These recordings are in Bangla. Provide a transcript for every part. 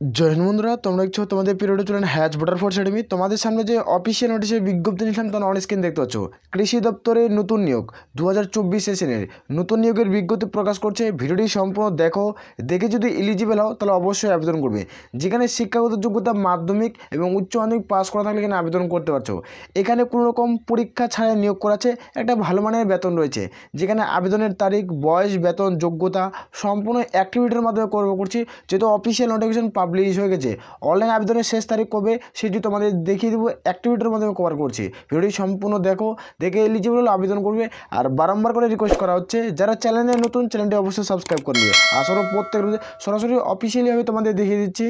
জয় হিন্দ বন্ধুরা, তোমরা দেখছো তোমাদের পিরিয়ডে চলেন হ্যাচ ভোটার ফোর্স একাডেমি। তোমাদের সামনে যে অফিসিয়াল নোটিশের বিজ্ঞপ্তি নিলাম তোমরা অন স্ক্রিন দেখতে পাচ্ছ। কৃষি দপ্তরের নতুন নিয়োগ 2024 সেশনের নতুন নিয়োগের বিজ্ঞপ্তি প্রকাশ করছে। ভিডিওটি সম্পূর্ণ দেখে যদি এলিজিবল হও তাহলে অবশ্যই আবেদন করবে। যেখানে শিক্ষাগত যোগ্যতা মাধ্যমিক এবং উচ্চ মাধ্যমিক পাস করা থাকলে এখানে আবেদন করতে পারছো। এখানে কোনো রকম পরীক্ষা ছাড়াই নিয়োগ করাছে। একটা ভালো মানের বেতন রয়েছে, যেখানে আবেদনের তারিখ, বয়স, বেতন, যোগ্যতা সম্পূর্ণ অ্যাক্টিভিটির মাধ্যমে করছি। যেহেতু অফিসিয়াল নোটিফিকেশন পাবলিশ হয়ে গেছে, অনলাইন আবেদনের শেষ তারিখ কবে সেটি তোমাদের দেখিয়ে দেবো। অ্যাক্টিভিটির মাধ্যমে কভার করছি। ভিডিওটি সম্পূর্ণ দেখে এলিজিবল হলে আবেদন করবে। আর বারংবার করে রিকোয়েস্ট করা হচ্ছে, যারা চ্যানেলে নতুন চ্যানেলটি অবশ্যই সাবস্ক্রাইব করে নেবে। আসলে প্রত্যেক সরাসরি অফিসিয়ালিভাবে তোমাদের দেখিয়ে দিচ্ছি।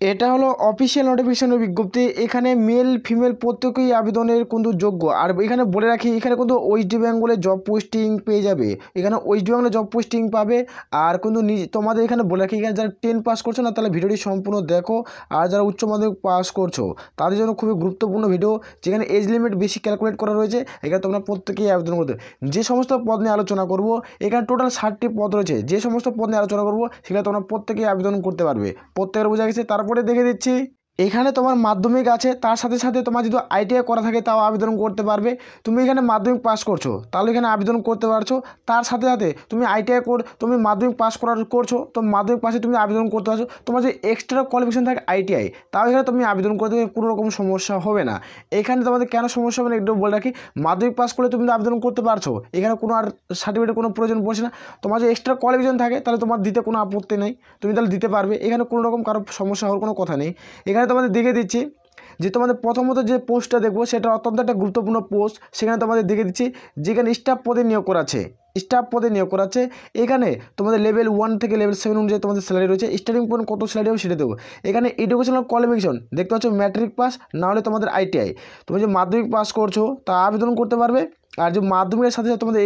এটা হলো অফিসিয়াল নোটিফিকেশনের বিজ্ঞপ্তি। এখানে মেল ফিমেল প্রত্যেকেই আবেদনের কিন্তু যোগ্য। আর এখানে বলে রাখি, এখানে কিন্তু ওয়েস্ট বেঙ্গলে জব পোস্টিং পেয়ে যাবে। এখানে ওয়েস্ট বেঙ্গলে জব পোস্টিং পাবে। আর কিন্তু তোমাদের এখানে বলে রাখি, এখানে যারা 10 পাস করছো না তাহলে ভিডিওটি সম্পূর্ণ দেখো। আর যারা উচ্চ মাধ্যমিক পাস করছো তাদের জন্য খুবই গুরুত্বপূর্ণ ভিডিও, যেখানে এজ লিমিট বেশি ক্যালকুলেট করা রয়েছে। এখানে তোমরা প্রত্যেকেই আবেদন করতে। যে সমস্ত পদ নিয়ে আলোচনা করব, এখানে টোটাল 60টি পদ রয়েছে। যে সমস্ত পদ নিয়ে আলোচনা করব সেগুলো তোমরা প্রত্যেকেই আবেদন করতে পারবে। প্রত্যেকের বোঝা গেছে। তারপরে দেখে দিচ্ছি, এখানে তোমার মাধ্যমিক আছে, তার সাথে সাথে তোমার যদি আইটিআই করা থাকে তাও আবেদন করতে পারবে। তুমি এখানে মাধ্যমিক পাস করছো তাহলে এখানে আবেদন করতে পারছো। তার সাথে সাথে তুমি আইটিআই তুমি মাধ্যমিক পাস করছো, তো মাধ্যমিক পাশে তুমি আবেদন করতে পারছো। তোমার যে এক্সট্রা কোয়ালিফিকেশন থাকে আইটিআই, তাও এখানে তুমি আবেদন করতে কোনো রকম সমস্যা হবে না। এখানে তোমাদের কেন সমস্যা হবে না একটু বলে রাখি। মাধ্যমিক পাস করলে তুমি আবেদন করতে পারছো, এখানে কোনো আর সার্টিফিকেটের কোনো প্রয়োজন পড়ছে না। তোমার যে এক্সট্রা কোয়ালিফিকেশন থাকে তাহলে তোমার দিতে কোনো আপত্তি নেই, তুমি তাহলে দিতে পারবে। এখানে কোনো রকম কারো সমস্যা হওয়ার কোনো কথা নেই। এখানে তোমাদের দেখে দিচ্ছি যে তোমাদের প্রথমত যে পোস্টটা দেখবো সেটা অত্যন্ত একটা গুরুত্বপূর্ণ পোস্ট। সেখানে তোমাদের দেখে দিচ্ছি যেখানে স্টাফ পদে নিয়োগ করা আছে। এখানে তোমাদের লেভেল 1 থেকে লেভেল 7 অনুযায়ী তোমাদের স্যালারি রয়েছে। স্টার্টিং পয়েন্ট কত স্যালারি হবে সেটা দেবো। এখানে এডুকেশনাল কোয়ালিফিকেশন দেখতে পাচ্ছ, ম্যাট্রিক পাস না হলে তোমাদের আইটিআই। তুমি যে মাধ্যমিক পাস করছো তা আবেদন করতে পারবে। আর যে মাধ্যমিকের সাথে সাথে তোমাদের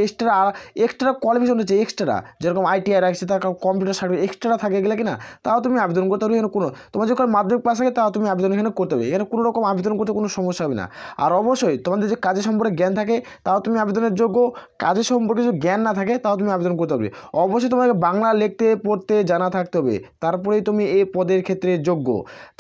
এক্সট্রা কোয়ালিফিকেশন হচ্ছে, এক্সট্রা যেরকম আইটিআই রাখছে, তার কম্পিউটার সার্টিফিকেট এক্সট্রা থাকে এগুলো কিনা, তাও তুমি আবেদন করতে পারবে। এখানে কোনো তোমার যখন মাধ্যমিক পাস থাকে তাও তুমি আবেদন এখানে করতে পারবে। এখানে কোনো রকম আবেদন করতে কোনো সমস্যা হবে না। আর অবশ্যই তোমাদের যে কাজের সম্পর্কে জ্ঞান থাকে তাও তুমি আবেদনের যোগ্য। কাজের সম্পর্কে যদি জ্ঞান না থাকে তাও তুমি আবেদন করতে পারবে। অবশ্যই তোমাকে বাংলা লিখতে পড়তে জানা থাকতে হবে, তারপরেই তুমি এই পদের ক্ষেত্রে যোগ্য।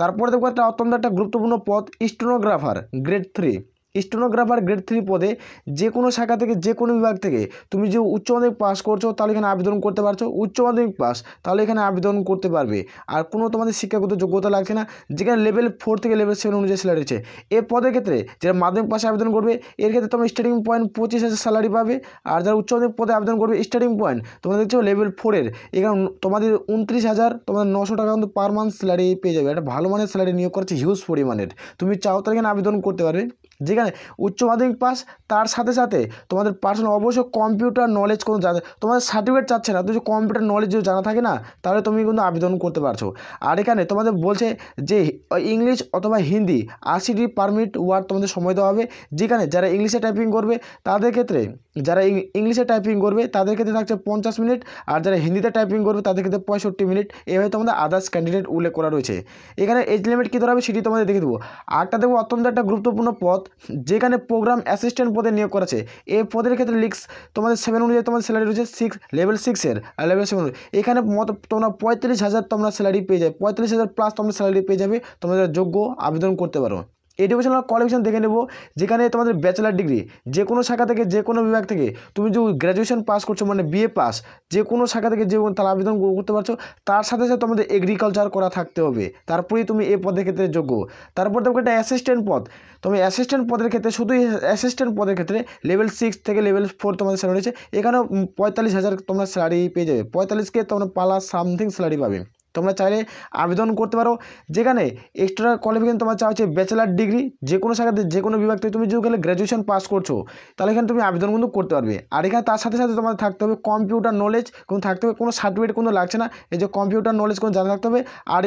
তারপরে দেখবো একটা অত্যন্ত একটা গুরুত্বপূর্ণ পদ, স্টেনোগ্রাফার গ্রেড 3। স্টেনোগ্রাফার গ্রেড 3 পদে যে কোনো শাখা থেকে, যে কোনো বিভাগ থেকে তুমি যে উচ্চ মাধ্যমিক পাস করছো তাহলে এখানে আবেদন করতে পারছো। উচ্চ মাধ্যমিক পাস তাহলে এখানে আবেদন করতে পারবে। আর কোনো তোমাদের শিক্ষাগত যোগ্যতা লাগছে না। যেখানে লেভেল 4 থেকে লেভেল 7 অনুযায়ী স্যালারি রয়েছে। এই পদের ক্ষেত্রে যারা মাধ্যমিক পাশে আবেদন করবে এর ক্ষেত্রে তোমার স্টার্টিং পয়েন্ট 25,000 স্যালারি পাবে। আর যারা উচ্চ মাধ্যমিক পদে আবেদন করবে স্টার্টিং পয়েন্ট তোমাদের দেখছো লেভেল 4-এর, এখানে তোমাদের 29,000 তোমাদের 900 টাকা কিন্তু পার মান্থ স্যালারি পেয়ে যাবে। একটা ভালো মানের স্যালারি নিয়োগ করছে, হিউজ পরিমাণের। তুমি চাও তাহলে এখানে আবেদন করতে পারবে। যেখানে উচ্চ মাধ্যমিক পাস তার সাথে সাথে তোমাদের পার্সোনাল অবশ্যই কম্পিউটার নলেজ কোনো জানা, তোমাদের সার্টিফিকেট চাচ্ছে না, তুমি কম্পিউটার নলেজ যদি জানা থাকে না তাহলে তুমি কিন্তু আবেদন করতে পারছো। আর এখানে তোমাদের বলছে যে ইংলিশ অথবা হিন্দি 80টি পারমিট ওয়ার্ড তোমাদের সময় দেওয়া হবে। যেখানে যারা ইংলিশে টাইপিং করবে তাদের ক্ষেত্রে, থাকছে 50 মিনিট। আর যারা হিন্দিতে টাইপিং করবে তাদের ক্ষেত্রে 65 মিনিট। এভাবে তোমাদের আদার্স ক্যান্ডিডেট উল্লেখ করা রয়েছে। এখানে এজ লিমিট কী ধরা হবে সেটি তোমাদের দেখে দেবো। আরেকটা দেখবো অত্যন্ত একটা গুরুত্বপূর্ণ পদ, যেখানে প্রোগ্রাম অ্যাসিস্ট্যান্ট পদে নিয়োগ করা আছে। এই পদের ক্ষেত্রে তোমাদের 7 অনুযায়ী তোমাদের স্যালারি রয়েছে 6 লেভেল 6-এর আর লেভেল 7। এখানে তোমরা 45,000 তোমরা স্যালারি পেয়ে যাবে। 45,000 প্লাস তোমরা স্যালারি পেয়ে যাবে। তোমাদের যোগ্য, আবেদন করতে পারো। এডুকেশনাল কোয়ালিফিকেশন দেখে নেব। যেখানে তোমাদের ব্যাচেলার ডিগ্রি যে কোনো শাখা থেকে, যে কোনো বিভাগ থেকে তুমি যে গ্র্যাজুয়েশন পাস করছো মানে বিএ পাস, যে কোনো শাখা থেকে যে তারা আবেদন করতে পারছো। তার সাথে সাথে তোমাদের এগ্রিকালচার করা থাকতে হবে, তারপরেই তুমি এই পদের ক্ষেত্রে যোগ্য। তারপর দেখো একটা অ্যাসিস্ট্যান্ট পদ। তুমি অ্যাসিস্ট্যান্ট পদের ক্ষেত্রে, শুধু অ্যাসিস্ট্যান্ট পদের ক্ষেত্রে লেভেল 6 থেকে লেভেল 4 তোমাদের স্যালারি রয়েছে। এখানেও 45,000 তোমরা স্যালারি পেয়ে যাবে। 45K তোমরা প্লাস সামথিং স্যালারি পাবে। তোমরা চাইলে আবেদন করতে পারো। যেখানে এক্সট্রা কোয়ালিফিকেশন তোমার চাওয়া হচ্ছে ব্যাচেলার ডিগ্রি, যে কোনো শাখাতে, যে কোনো বিভাগ থেকে তুমি যদি গ্র্যাজুয়েশন পাস করছো তাহলে এখানে তুমি আবেদন কিন্তু করতে পারবে। আর এখানে তার সাথে সাথে তোমার থাকতে হবে কম্পিউটার নলেজ, কোনো থাকতে হবে, কোনো সার্টিফিকেট কোনো লাগছে না। এই যে কম্পিউটার নলেজ কোনো জানা থাকতে হবে। আর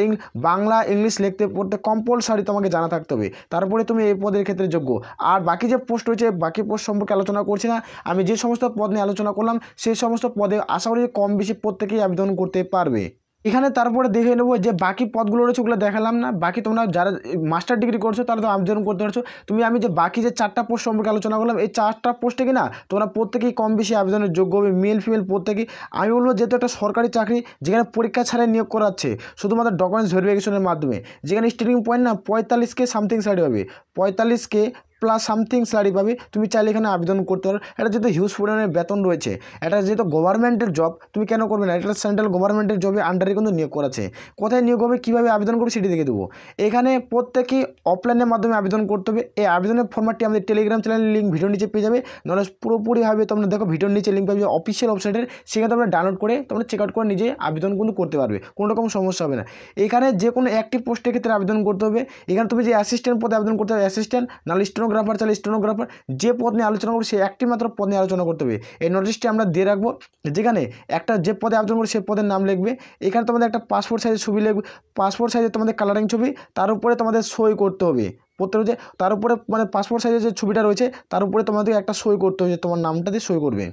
বাংলা ইংলিশ লিখতে পড়তে কম্পালসারি তোমাকে জানা থাকতে হবে। তারপরে তুমি এই পদের ক্ষেত্রে যোগ্য। আর বাকি যে পোস্ট রয়েছে, বাকি পোস্ট সম্পর্কে আলোচনা করছি না। আমি যে সমস্ত পদ নিয়ে আলোচনা করলাম সেই সমস্ত পদে আশা করি কম বেশি প্রত্যেকেই আবেদন করতে পারবে। এখানে তারপরে দেখে নেবো যে বাকি পদগুলো রয়েছে ওগুলো দেখালাম না। বাকি তোমরা যারা মাস্টার ডিগ্রি করছো তারা তো আবেদন করতে পারছো। আমি যে বাকি যে 4টা পোস্ট সম্পর্কে আলোচনা করলাম, এই 4টা পোস্টে কি না তোমরা প্রত্যেকেই কম বেশি আবেদনের যোগ্য হবে, মেল ফিমেল প্রত্যেকেই। আমি বলবো যেহেতু একটা সরকারি চাকরি যেখানে পরীক্ষা ছাড়াই নিয়োগ করাচ্ছে শুধুমাত্র ডকুমেন্টস ভেরিফিকেশনের মাধ্যমে, যেখানে স্টার্টিং পয়েন্ট না 45K সামথিং স্যালারি হবে, 45K প্লাস সামথিং স্যালারি পাবে। তুমি চাইলে এখানে আবেদন করতে পারো। এটা যেহেতু হিউজ পরিমাণে বেতন রয়েছে, এটা যেহেতু গভর্নমেন্টের জব, তুমি কেন করবে না? এটা সেন্ট্রাল গভর্নমেন্টের জবে আন্ডারে কিন্তু নিয়োগ করাছে। কোথায় নিয়োগ হবে, কীভাবে আবেদন করবে সেটি দেখে দেবো। এখানে প্রত্যেকেই অফলাইনের মাধ্যমে আবেদন করতে হবে। এই আবেদনের ফরম্যাটটি আমাদের টেলিগ্রাম চ্যানেলের লিঙ্ক ভিডিওর নিচে পেয়ে যাবে, নাহলে পুরোপুরিভাবে তোমরা দেখো ভিডিওর নিচে লিঙ্ক পাবে অফিসিয়াল ওয়েবসাইটের, সেখানে তোমরা ডাউনলোড করে তোমরা চেক আউট করে নিজে আবেদন কিন্তু করতে পারবে, কোনো রকম সমস্যা হবে না। এখানে যে কোনো একটি পোস্টের ক্ষেত্রে আবেদন করতে হবে। এখানে তুমি যে অ্যাসিস্ট্যান্ট পদে আবেদন করতে হবে অ্যাসিস্ট্যান্ট, নাহলে স্টেনোগ্রাফার চাইলে স্টেনোগ্রাফার, যে পদ নিয়ে আলোচনা করবো সেই একটি মাত্র পদ নিয়ে আলোচনা করতে হবে। এই নোটিশটি আমরা দিয়ে রাখবো, যেখানে একটা যে পদে আবেদন করবে সেই পদের নাম লিখবে। এখানে তোমাদের একটা পাসপোর্ট সাইজের ছবি লিখবে, পাসপোর্ট সাইজে তোমাদের কালারিং ছবি, তার উপরে তোমাদের সই করতে হবে। প্রত্যেক যে তার উপরে মানে পাসপোর্ট সাইজের যে ছবিটা রয়েছে তার উপরে তোমাদের একটা সই করতে হবে, তোমার নামটা দিয়ে সই করবে।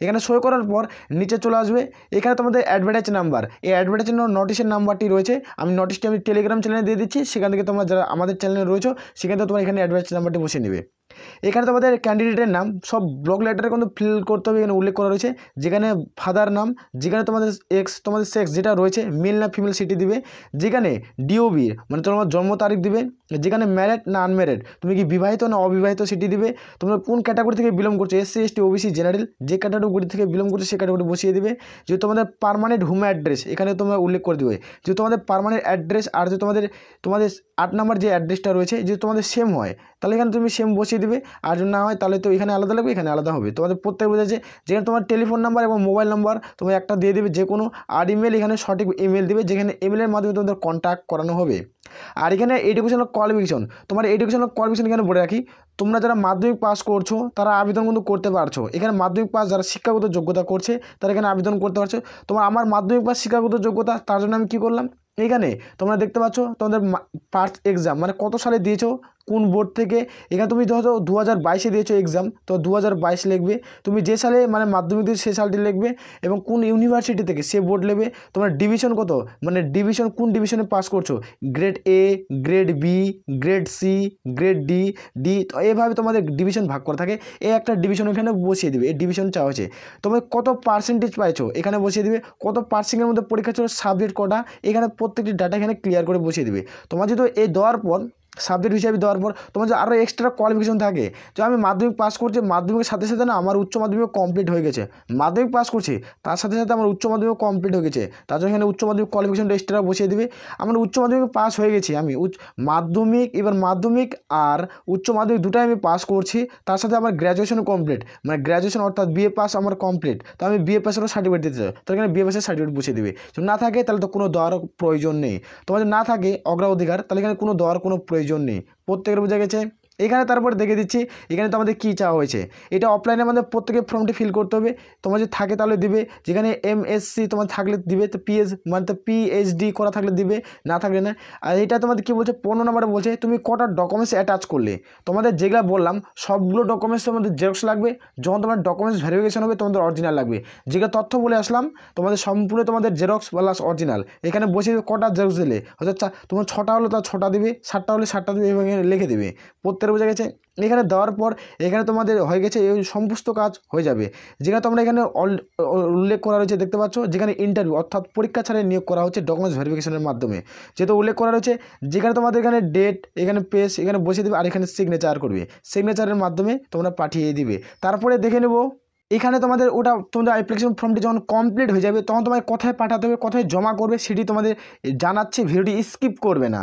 এখানে সই করার পর নিচে চলে আসবে, এখানে তোমাদের অ্যাডভার্টাইজ নাম্বার, এই অ্যাডভার্টাইজ নোটিশের নাম্বারটি রয়েছে, নোটিশটি আমি টেলিগ্রাম চ্যানেলে দিয়ে দিচ্ছি, সেখান থেকে তোমরা যারা আমাদের চ্যানেলে রয়েছে সেখান থেকে তোমার এখানে অ্যাডভার্টাইজ নাম্বারটি বসিয়ে নেবে। এখানে তোমাদের ক্যান্ডিডেটের নাম সব ব্লক লেটারে কিন্তু ফিল করতে হবে, এখানে উল্লেখ করা রয়েছে। যেখানে ফাদার নাম, যেখানে তোমাদের তোমাদের সেক্স যেটা রয়েছে মেল না ফিমেল সেটি দিবে, যেখানে ডিওবি মানে তোমার জন্ম তারিখ দিবে, যেখানে ম্যারিড না আনম্যারিড, তুমি কি বিবাহিত না অবিবাহিত সেটি দিবে, তোমরা কোন ক্যাটাগরি থেকে বিলং করছো, এসসি এসটি ওবিসি জেনারেল, যে ক্যাটাগরি থেকে বিলং করছো সেই ক্যাটাগরি বসিয়ে দিবে। যে তোমাদের পার্মানেন্ট হোম অ্যাড্রেস এখানে তোমরা উল্লেখ করে দেবে, যে তোমাদের পার্মানেন্ট অ্যাড্রেস আর যে তোমাদের 8 নম্বর যে অ্যাড্রেসটা রয়েছে যদি তোমাদের সেম হয় তাহলে এখানে তুমি সেম বসিয়ে দিবে, আর যদি না হয় তাহলে তো এখানে আলাদা লাগবে, এখানে আলাদা হবে। তোমাদের প্রত্যেক বোঝাচ্ছে যেখানে তোমার টেলিফোন নাম্বার এবং মোবাইল নাম্বার তুমি একটা দিয়ে দেবে যে কোনো, আর ইমেল এখানে সঠিক ইমেল দিবে, যেখানে ইমেলের মাধ্যমে তোমাদের কন্ট্যাক্ট করানো হবে। আর এখানে এডুকেশনাল কোয়ালিফিকেশন, তোমার এডুকেশনাল কোয়ালিফিকেশন এখানে বলে রাখি, তোমরা যারা মাধ্যমিক পাস করছো তারা আবেদন কিন্তু করতে পারছো। এখানে মাধ্যমিক পাস যারা শিক্ষাগত যোগ্যতা করছে তারা এখানে আবেদন করতে পারছো। আমার মাধ্যমিক পাস শিক্ষাগত যোগ্যতা, তার জন্য আমি কী করলাম, এখানে তোমরা দেখতে পাচ্ছ তোমাদের পাস এক্সাম মানে কত সালে দিয়েছো, কোন বোর্ড থেকে। এখানে তুমি ধরো 2022-এ দিয়েছো এক্সাম, তো 2022 লিখবে। তুমি যে সালে মানে মাধ্যমিক দিয়ে সে সালটি লিখবে, এবং কোন ইউনিভার্সিটি থেকে সে বোর্ড নেবে। তোমার ডিভিশন কত, মানে ডিভিশন কোন ডিভিশনে পাস করছো, grade A, grade B, grade C, grade D, তো এভাবে তোমাদের ডিভিশন ভাগ করা থাকে। এই একটা ডিভিশন এখানে বসিয়ে দিবে, এই ডিভিশন চাওয়া হয়েছে। তোমার কত পার্সেন্টেজ পাইছো এখানে বসিয়ে দিবে, কত পার্সেন্টের মধ্যে পরীক্ষা ছিল, সাবজেক্ট কটা, এখানে প্রত্যেকটি ডাটা এখানে ক্লিয়ার করে বসিয়ে দিবে। তোমার যদি এই দেওয়ার পর সাবজেক্ট হিসাবে দেওয়ার পর তোমার যে আরও এক্সট্রা কোয়ালিফিকেশন থাকে, যে আমি মাধ্যমিক পাস করছি, মাধ্যমিকের সাথে সাথে না আমার উচ্চ মাধ্যমিক কমপ্লিট হয়ে গেছে, মাধ্যমিক পাস করছি তার সাথে সাথে আমার উচ্চ মাধ্যমিক কমপ্লিট হয়ে গেছে, তার জন্য এখানে উচ্চ মাধ্যমিক কোয়ালিফিকেশনটা এক্সট্রা বসিয়ে দিবে। আমার উচ্চ মাধ্যমিক পাস হয়ে গেছি, আমি মাধ্যমিক এবার মাধ্যমিক আর উচ্চ মাধ্যমিক দুটাই আমি পাস করছি, তার সাথে আমার গ্র্যাজুয়েশন কমপ্লিট, মানে গ্র্যাজুয়েশন অর্থাৎ বিএ পাস আমার কমপ্লিট, তো আমি বিএ পাসেরও সার্টিফিকেট দিতে চাই, তো এখানে বিএ পাসের সার্টিফিকেট বসিয়ে দিবে। যদি না থাকে তাহলে তো কোনো দেওয়ার প্রয়োজন নেই, তোমার যদি না থাকে অগ্রাধিকার তাহলে এখানে কোনো দেওয়ার কোনো প্রয়োজন নেই। প্রত্যেকের বোঝা গেছে। এখানে তারপরে দেখে দিচ্ছি এখানে তো আমাদের কী চাওয়া হয়েছে, এটা অফলাইনে আমাদের প্রত্যেকের ফর্মটি ফিল করতে হবে। তোমার যদি থাকে তাহলে দিবে, যেখানে এমএসসি তোমার থাকলে দিবে, তো মানে তো পিএইচডি করা থাকলে দিবে, না থাকলে না। আর এটা তোমাদের কী বলছে, 15 নম্বরে বলছে তুমি কটা ডকুমেন্টস অ্যাটাচ করলে। তোমাদের যেগুলো বললাম সবগুলো ডকুমেন্টস তোমাদের জেরক্স লাগবে, যখন তোমার ডকুমেন্টস ভেরিফিকেশন হবে তোমাদের অরিজিনাল লাগবে। যেগুলো তথ্য বলে আসলাম তোমাদের সম্পূর্ণ তোমাদের জেরক্স প্লাস অরিজিনাল, এখানে বসে কটা জেরক্স দিলে, অর্থাৎ তোমার 6টা হলো তার 6টা দিবে, 7টা হলে 7টা দিবে, এবং লিখে দেবে। প্রত্যেক বোঝা গেছে। এখানে দেওয়ার পর এখানে তোমাদের হয়ে গেছে, এই সমস্ত কাজ হয়ে যাবে। যেখানে তোমরা এখানে উল্লেখ করা রয়েছে দেখতে পাচ্ছ, যেখানে ইন্টারভিউ অর্থাৎ পরীক্ষা ছাড়াই নিয়োগ করা হচ্ছে ডকুমেন্টস ভেরিফিকেশনের মাধ্যমে, যেহেতু উল্লেখ করা রয়েছে, যেখানে তোমাদের এখানে ডেট, এখানে পেজ এখানে বসিয়ে দেবে, আর এখানে সিগনেচার করবে, সিগনেচারের মাধ্যমে তোমরা পাঠিয়ে দিবে। তারপরে দেখে নেব এখানে তোমাদের ওটা তোমাদের অ্যাপ্লিকেশন ফর্মটি যখন কমপ্লিট হয়ে যাবে তখন তোমার কোথায় পাঠাতে হবে, কোথায় জমা করবে সেটি তোমাদের জানাচ্ছি, ভিডিওটি স্কিপ করবে না।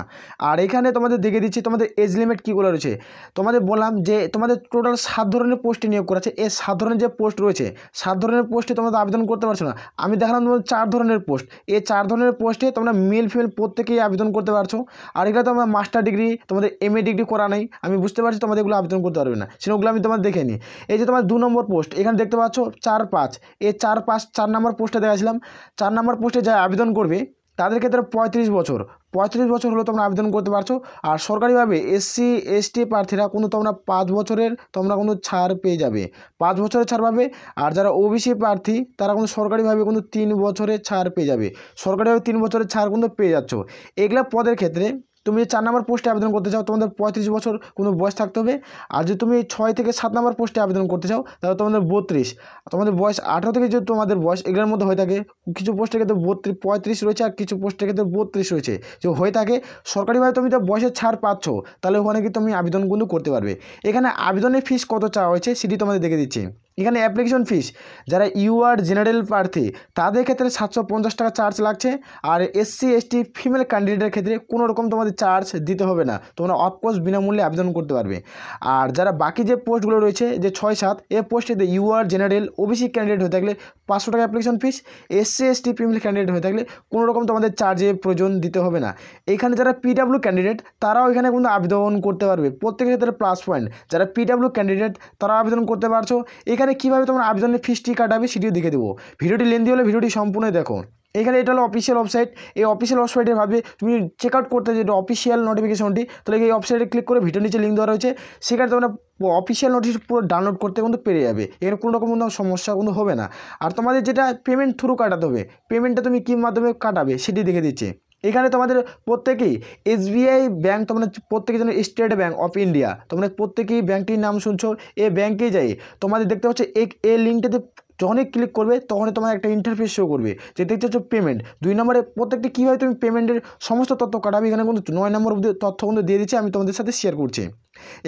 আর এখানে তোমাদের দেখে দিচ্ছি তোমাদের এজ লিমিট কীগুলো রয়েছে। তোমাদের বললাম যে তোমাদের টোটাল 7 ধরনের পোস্টে নিয়োগ করা আছে, এই 7 ধরনের যে পোস্ট রয়েছে 7 ধরনের পোস্টে তোমাদের আবেদন করতে পারছো না। আমি দেখালাম তোমাদের 4 ধরনের পোস্ট, এই 4 ধরনের পোস্টে তোমরা মেল ফিমেল প্রত্যেকেই আবেদন করতে পারছো। আর এগুলো তোমার মাস্টার ডিগ্রি তোমাদের এমএ ডিগ্রি করা নেই, আমি বুঝতে পারছি তোমাদের এগুলো আবেদন করতে পারবে না, সেগুলো আমি তোমাদের দেখে নিই। এই যে তোমার 2 নম্বর পোস্ট এখানে দেখতে পাচ্ছ 4-5, এই 4-5 4 নম্বর পোস্টে দেখাছিলাম। 4 নম্বর পোস্টে যা আবেদন করবে তাদের ক্ষেত্রে 35 বছর হলো তোমরা আবেদন করতে পারছো। আর সরকারিভাবে SC ST প্রার্থীরা কিন্তু তোমরা 5 বছরের তোমরা কিন্তু ছাড় পেয়ে যাবে, 5 বছরের ছাড় পাবে। আর যারা OBC প্রার্থী তারা কিন্তু সরকারিভাবে কিন্তু 3 বছরের ছাড় পেয়ে যাবে, সরকারিভাবে 3 বছরের ছাড় কিন্তু পেয়ে যাচ্ছ। এগুলা পদের ক্ষেত্রে তুমি 4 নম্বর পোস্টে আবেদন করতে চাও তোমাদের 35 বছর কোনো বয়স থাকতে হবে। আর যদি তুমি 6 থেকে 7 নম্বর পোস্টে আবেদন করতে চাও তাহলে তোমাদের 32, তোমাদের বয়স 18 থেকে যদি তোমাদের বয়স এগুলোর মধ্যে হয়ে থাকে, কিছু পোস্টের ক্ষেত্রে 35 রয়েছে আর কিছু পোস্টের ক্ষেত্রে 32 রয়েছে, যে হয়ে থাকে সরকারিভাবে তুমি তো বয়সের ছাড় পাচ্ছ, তাহলে ওখানে কি তুমি আবেদন কিন্তু করতে পারবে। এখানে আবেদনের ফিস কত চাওয়া হয়েছে সেটি তোমাদের দেখে দিচ্ছি। এখানে অ্যাপ্লিকেশন ফিস যারা UR জেনারেল প্রার্থী তাদের ক্ষেত্রে 750 টাকা চার্জ লাগছে। আর SC ST ফিমেল ক্যান্ডিডেটের ক্ষেত্রে কোনো রকম তোমাদের চার্জ দিতে হবে না, তোমরা অফকোর্স বিনামূল্যে আবেদন করতে পারবে। আর যারা বাকি যে পোস্টগুলো রয়েছে যে 6-7 এই পোস্টেতে UR জেনারেল OBC ক্যান্ডিডেট হয়ে থাকলে 500 টাকা application fees, SC ST female candidate হয়ে থাকলে কোনো রকম তোমাদের চার্জের প্রয়োজন দিতে হবে না। এখানে যারা PW ক্যান্ডিডেট তারাও এখানে কিন্তু আবেদন করতে পারবে, প্রত্যেকের ক্ষেত্রে প্লাস পয়েন্ট। যারা PW ক্যান্ডিডেট তারা আবেদন করতে পারছো। এখানে কীভাবে তোমরা আবেদনের ফিসটি কাটাবে সেটিও দেখে দেবো, ভিডিওটি লেন্দি হলে ভিডিওটি সম্পূর্ণ দেখো। এখানে এটা হলো অফিসিয়াল ওয়েবসাইট, এই অফিসিয়াল ওয়েবসাইটে ভাবে তুমি চেক আউট করতে যেটা অফিসিয়াল নোটিফিকেশনটি, তাহলে এই ওয়েবসাইটে ক্লিক করে ভিডিও নিচে লিঙ্ক দেওয়া রয়েছে, সেখানে তোমরা অফিসিয়াল নোটিশ পুরো ডাউনলোড করতে কিন্তু পেরে যাবে। এখানে কোনো রকম কোনো সমস্যা কিন্তু হবে না। আর তোমাদের যেটা পেমেন্ট থ্রু কাটাতে হবে, পেমেন্টটা তুমি কী মাধ্যমে কাটাবে সেটি দেখে দিচ্ছি। এখানে তোমাদের প্রত্যেকেই SBI ব্যাঙ্ক, তোমরা প্রত্যেকে যেন স্টেট ব্যাঙ্ক অফ ইন্ডিয়া, তোমরা প্রত্যেকেই ব্যাঙ্কটির নাম শুনছো, এই ব্যাঙ্কে যাই তোমাদের দেখতে পাচ্ছ এই লিঙ্কটাতে যখনই ক্লিক করবে তখনই তোমার একটা ইন্টারফেস শো করবে যে দেখতে হচ্ছে পেমেন্ট। 2 নম্বরে প্রত্যেকটি কীভাবে তুমি পেমেন্টের সমস্ত তথ্য কাটাবে এখানে কিন্তু 9 নম্বর অবধি তথ্য কিন্তু দিয়ে দিচ্ছি, আমি তোমাদের সাথে শেয়ার করছি।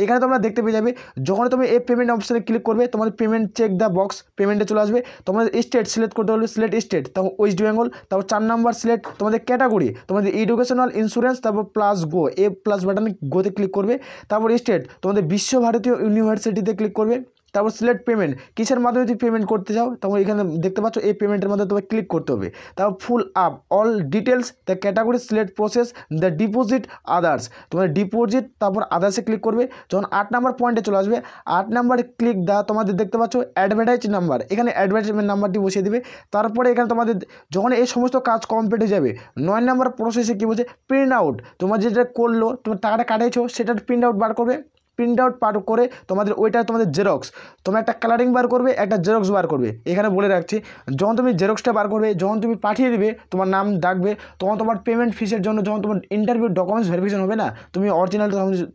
এখানে তোমরা দেখতে পেয়ে যাবে যখন তুমি এই পেমেন্ট অপশানে ক্লিক করবে তোমাদের পেমেন্ট চেক দ্য বক্স পেমেন্টে চলে আসবে। তোমাদের স্টেট সিলেক্ট করতে হবে, সিলেক্ট স্টেট, তারপর ওয়েস্ট বেঙ্গল, তারপর 4 নম্বর সিলেক্ট তোমাদের ক্যাটাগরি, তোমাদের এডুকেশনাল ইন্স্যুরেন্স, তারপর প্লাস গো, প্লাস বাটনে গোতে ক্লিক করবে। তারপর স্টেট তোমাদের বিশ্বভারতীয় ইউনিভার্সিটিতে ক্লিক করবে। তারপর সিলেক্ট পেমেন্ট, কিসের মাধ্যমে যদি পেমেন্ট করতে চাও তখন এখানে দেখতে পাচ্ছ এই পেমেন্টের মাধ্যমে তোমাকে ক্লিক করতে হবে। তারপর ফুল up all details the category select process the deposit others, তোমাদের ডিপোজিট তারপর আদার্সে ক্লিক করবে। যখন 8 নম্বর পয়েন্টে চলে আসবে 8 নম্বরে ক্লিক দা তোমাদের দেখতে পাচ্ছ অ্যাডভার্টাইজ নাম্বার, এখানে অ্যাডভার্টাইজমেন্ট নাম্বারটি বসিয়ে দেবে। তারপরে এখানে তোমাদের যখন এই সমস্ত কাজ কমপ্লিট হয়ে যাবে 9 নম্বর প্রসেসে কী বলছে প্রিন্ট আউট, তোমার যেটা করলো তোমার টাকাটা কাটাইছো সেটার প্রিন্ট আউট বার করবে। প্রিন্ট আউট বার করে তোমাদের ওইটা তোমাদের জেরক্স, তোমরা একটা কালারিং বার করবে একটা জেরক্স বার করবে। এখানে বলে রাখছি যখন তুমি জেরক্সটা বার করবে যখন তুমি পাঠিয়ে দিবে তোমার নাম ডাকবে তখন তোমার পেমেন্ট ফিসের জন্য যখন তোমার ইন্টারভিউ ডকুমেন্টস ভেরিফিকেশন হবে না তুমি অরিজিনাল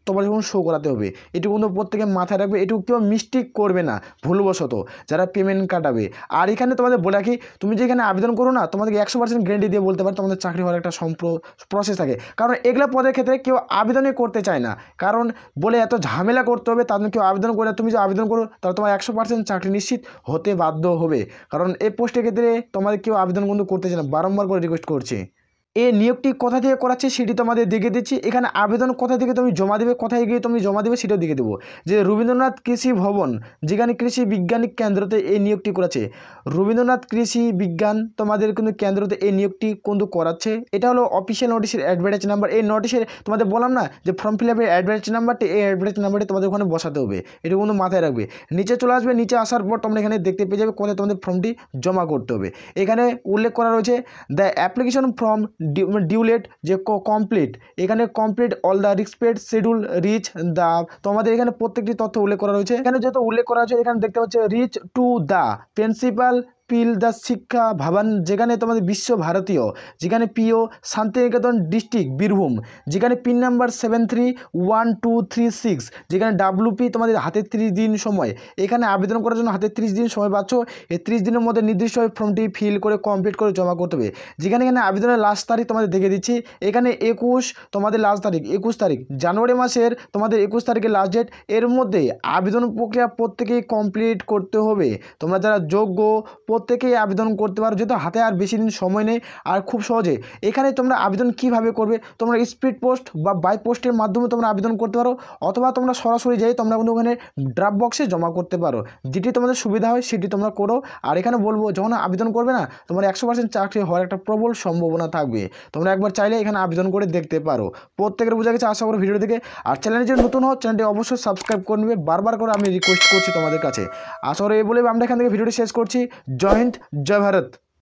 তোমার যখন শো করাতে হবে। এটুকু কিন্তু প্রত্যেকে মাথায় রাখবে, এটুকু কেউ মিস্টেক করবে না ভুলবশত যারা পেমেন্ট কাটাবে। আর এখানে তোমাদের বলে রাখি তুমি যে এখানে আবেদন করো না তোমাদেরকে 100% গ্যারেন্টি দিয়ে বলতে পারে তোমাদের চাকরি হওয়ার একটা প্রসেস থাকে, কারণ এগুলো পদের ক্ষেত্রে কেউ আবেদনই করতে চায় না, কারণ বলে এত ঝামেলা করতে হবে তার জন্য কেউ আবেদন করে, তুমি যে আবেদন করো তাহলে তোমার 100% চাকরি নিশ্চিত হতে বাধ্য হবে। কারণ এই পোস্টের ক্ষেত্রে তোমাদের কেউ আবেদন কিন্তু করতে চায় না, বারংবার করে রিকোয়েস্ট করছি। এই নিয়োগটি কোথা থেকে করাচ্ছে সেটি তোমাদের দেখে দিচ্ছি। এখানে আবেদন কোথা থেকে তুমি জমা দেবে, কোথায় গিয়ে তুমি জমা দেবে সেটাও দেখে দেবো। যে রবীন্দ্রনাথ কৃষি ভবন যেখানে কৃষি বিজ্ঞানিক কেন্দ্রতে এই নিয়োগটি করাচ্ছে, রবীন্দ্রনাথ কৃষি বিজ্ঞান তোমাদের কিন্তু কেন্দ্রতে এই নিয়োগটি কিন্তু করাচ্ছে। এটা হলো অফিসিয়াল নোটিশের অ্যাডভার্টাইজ নাম্বার। এই নোটিশের তোমাদের বললাম না যে ফর্ম ফিল আপের অ্যাডভার্টাইজ নাম্বারটি, এই অ্যাডভার্টাইজ নাম্বারটি তোমাদের ওখানে বসাতে হবে, এটা কিন্তু মাথায় রাখবে। নিচে চলে আসবে, নিচে আসার পর তোমরা এখানে দেখতে পেয়ে যাবে কোথায় তোমাদের ফর্মটি জমা করতে হবে। এখানে উল্লেখ করা রয়েছে দ্য অ্যাপ্লিকেশন ফর্ম ডিউলেট যে কমপ্লিট, এখানে complete all the respect schedule reach the, তোমাদের এখানে প্রত্যেকটি তথ্য উল্লেখ করা রয়েছে। এখানে যেহেতু উল্লেখ করা হয়েছে এখানে দেখতে পাচ্ছ reach to the principal pill the Shiksha Bhavan যেখানে তোমাদের বিশ্বভারতীয়, যেখানে পিও শান্তিনিকেতন ডিস্ট্রিক্ট বীরভূম, যেখানে পিন নাম্বার 731236, যেখানে WP তোমাদের হাতে 30 দিন সময়, এখানে আবেদন করার জন্য হাতে 30 দিন সময় পাচ্ছ। এই 30 দিনের মধ্যে নির্দিষ্ট ফর্মটি ফিল করে কমপ্লিট করে জমা করতে হবে। যেখানে এখানে আবেদনের লাস্ট তারিখ তোমাদের দেখে দিচ্ছি, এখানে 21 তোমাদের লাস্ট তারিখ 21 তারিখ জানুয়ারি মাসের তোমাদের 21 তারিখের লাস্ট ডেট। এর মধ্যে আবেদন প্রক্রিয়া প্রত্যেকেই কমপ্লিট করতে হবে। তোমরা যারা যোগ্য প্রত্যেকেই আবেদন করতে পারো, যেহেতু হাতে আর বেশি দিন সময় নেই আর খুব সহজে। এখানে তোমরা আবেদন কিভাবে করবে, তোমরা স্পিড পোস্ট বা বাই পোস্টের মাধ্যমে তোমরা আবেদন করতে পারো, অথবা তোমরা সরাসরি যাই তোমরা কিন্তু ওখানে ড্রপ বক্সে জমা করতে পারো, যেটি তোমাদের সুবিধা হয় সেটি তোমরা করো। আর এখানে বলবো যখন আবেদন করবে না তোমার 100% চাকরি হওয়ার একটা প্রবল সম্ভাবনা থাকবে। তোমরা একবার চাইলে এখানে আবেদন করে দেখতে পারো। প্রত্যেকের বোঝা গেছে আশা করি ভিডিও থেকে। আর চ্যানেলে যদি নতুন হও চ্যানেলটি অবশ্যই সাবস্ক্রাইব করে নেবে, বারবার করে আমি রিকোয়েস্ট করছি তোমাদের কাছে। আশা করি এই বলে আমরা এখান থেকে ভিডিওটি শেষ করছি। জয় হিন্দ, জয় ভারত।